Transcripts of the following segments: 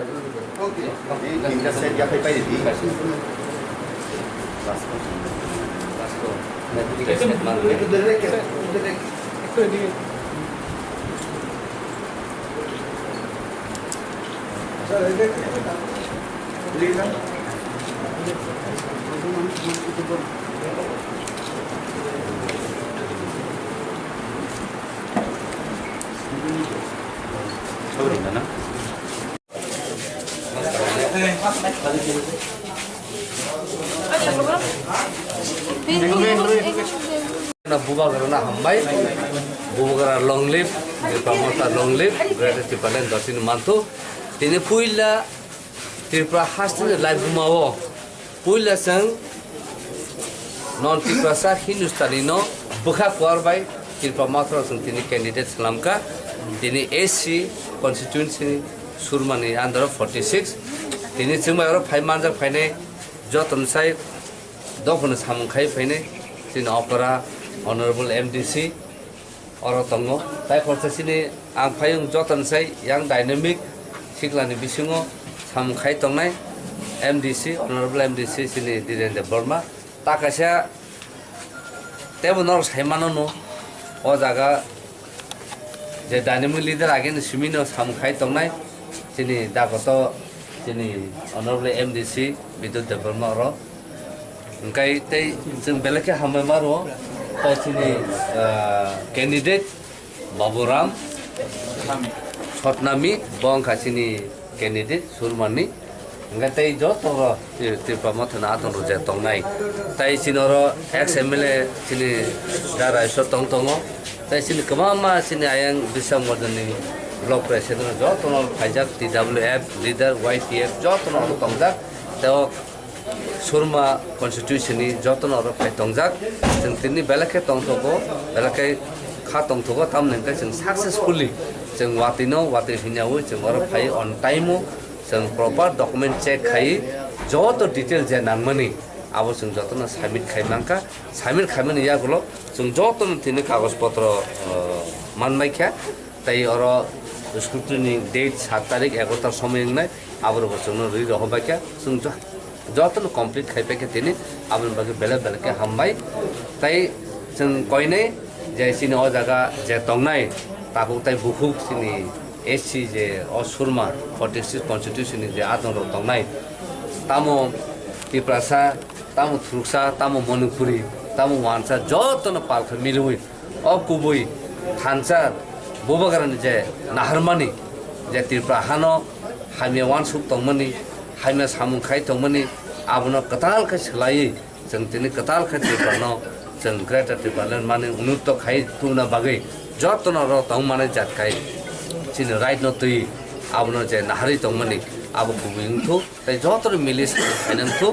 Tinggal saya dia pakai di buba karena hambai, buba karena long live, promoter long live, greater Tripalen dosin mantu. Ini puila Tripura hasil live bumawo, puila sang non Tripura sa Hindustani no buka kuarbai Tripura matra sang tini candidate selamka, tini SC constituency Surmani Andhra 46, tini cuma orang five manjak fine, joton saya dokon samung kai fine, tini opera Honorable MDC orang tongo, tapi proses ini angkai yang jotan saya yang dynamic, siklani bisingo samung kai tongnai MDC Honorable MDC sini di Direndra Burma, tak kasih tebon orang saya mana no, oh jaga jadi dynamic leader agen semino samung kai tongnai, sini dah kata sini Honorable MDC Bidut Burma orang, angkai teh jeng belakang hamil maru. Sini candidate Baburam Shotnami bong kasini candidate Surmani enggak tay joto Tripura mathana atong roja tongnai tay sinoro ex MLA sini dara sotong tongo tay sini kemama sini ayang bisa modani block president joto no pajak TWF leader YPF joto no tongjak teo Surma constitution ni joton orang fai tongjak, jeng tini belakang tongtogo, belakang kah tongtogo tam nengkai jeng successfully, jeng watino wati hinyawu jeng orang fai on time jeng proper document check kai, joto detail je nangmani, awo jeng joton submit kai nangka, submit kai mani ya gulo, jeng joton tini kagus potro manmai kya, tai orang scrutiny date 7 tarik 11 tar সময় নাই আবার বছর রি রহবা kya, jeng joton complete khai pe ke tini abun bagi bela ke hambai tai jeng koine je sini o jaga je tongnai tabu tai bukhuk sini SC je o Surma 46 constitution je adon ro tongnai tamo Triprasa tamo Thuruksa tamo Manipuri tamo Wansa joton palkha milui o kubui thansa bobagaran je naharmani je Tripura hano hamia wan suk tongmani hamia samung khai tongmani abno katal ka selai jeng tini katal ka Tripura jeng greater Tripalen mane unutto khai tuna bagai jotono ro tong mane jat kai sini right no tui abno je nahari tong mani abu kubing thu tai jotono milis kainan thu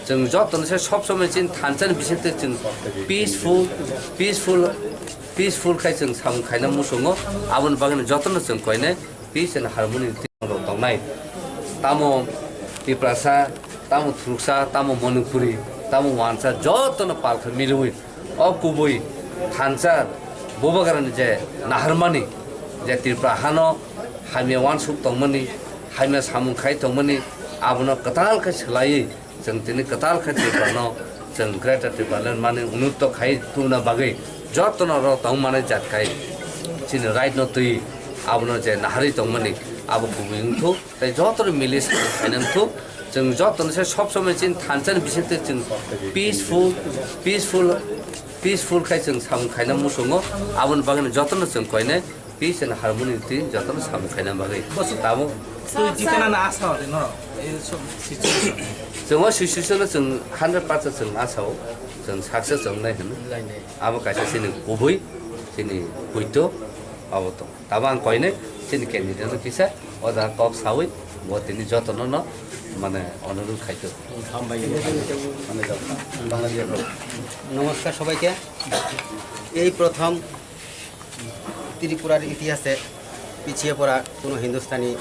jeng jotono se sob somai chin thanchan bisete jeng peaceful khai jeng sam khaina musungo abon bagane jotono jeng koine peace and harmony ro tong nai tamo Triprasa tamo Thuruksa tamo Manipuri tamo Wansa jotono palkha milui o kubui thansa bobagaran je naharmani je Tripura hano hamia wan suk tongmani hamia samung khai tongmani abno katal ka selai jeng tini katal ka Tripura no jeng greater Tripalen mane unutto khai tuna bagai jotono ro tong mane jat kai sini right no tui abno je nahari tongmani abu kubing thu tai jotono milis kainan thu jeng jotono se sob somai chin thanchan bisete jeng peaceful khai jeng sam khaina musungo abon bagane jotono jeng koine peace and harmony tin jotono sam khaina bagai tamo tui jikana na asa hore no jeng o situation jeng 100% jeng asao jeng success jeng nai hin abo kaisa sini kubui sini kuito abo to tabang koine sini candidate kisa oda kop sawi buat ini jotono no মানে অনুরোধ খাইতো নমস্কার সবাইকে এই প্রথম ত্রিপুরার ইতিহাসে পিছিয়ে পড়া কোনো হিন্দুস্তানি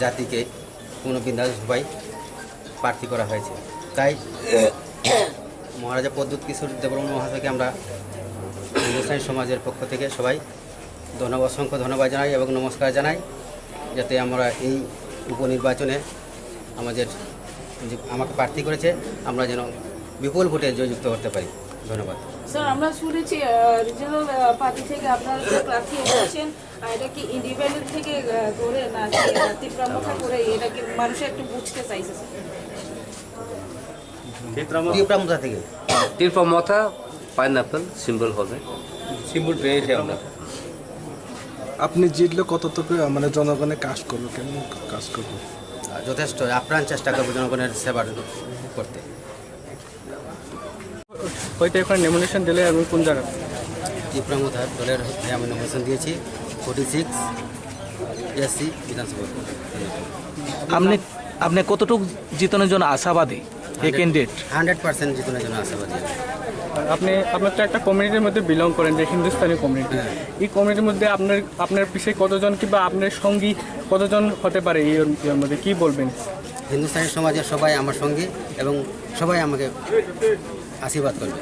জাতিকে কোনো বিধানসভায় প্রার্থী করা হয়েছে তাই মহারাজা প্রদ্যুৎ কিশোর দেববর্মা মহাশয়কে আমরা হিন্দুস্তানি সমাজের পক্ষ থেকে সবাই অসংখ্য ধন্যবাদ জানাই এবং নমস্কার জানাই যাতে আমরা এই উপনির্বাচনে আমাদের যে আমাকে প্রার্থী করেছে আমরা যেন বিপুল ভোটে জয়যুক্ত করতে পারি। ধন্যবাদ। স্যার আমরা শুনেছি রিজনাল পার্টি থেকে আপনারা যে প্রার্থী এসেছেন এটা কি ইন্ডিপেন্ডেন্ট থেকে করে না তীব্রামথা করে, এটা কি মানুষ একটু বুঝতে চাইছে স্যার? তীব্রামথা থেকে তীব্রামথা পাইনাপেল সিম্বল হবে, সিম্বল পেয়েছি আমরা। আপনি জিতলে কতটুকু মানে জনগণের কাজ করবো, কেমন কাজ করবো? যথেষ্ট আপ্রাণ চেষ্টা করবো জনগণের সেবা করতে। হয়তো এখন নমিনেশন দিলে আমি কোন জায়গা? তীব্রামথা দলের হয়ে আমি নমিনেশন দিয়েছি 46 এসসি বিধানসভা। আপনি আপনি কতটুকু জিতনের জন্য আশাবাদী এই ক্যান্ডিডেট? 100% জিতনের জন্য আশাবাদী। আপনার তো একটা কমিউনিটির মধ্যে বিলং করেন, যে হিন্দুস্তানি কমিউনিটি। এই কমিউনিটির মধ্যে আপনার পিছিয়ে কতজন কিংবা আপনার সঙ্গী কতজন হতে পারে এর মধ্যে কি বলবেন? হিন্দুস্তানি সমাজের সবাই আমার সঙ্গে এবং সবাই আমাকে আশীর্বাদ করবে।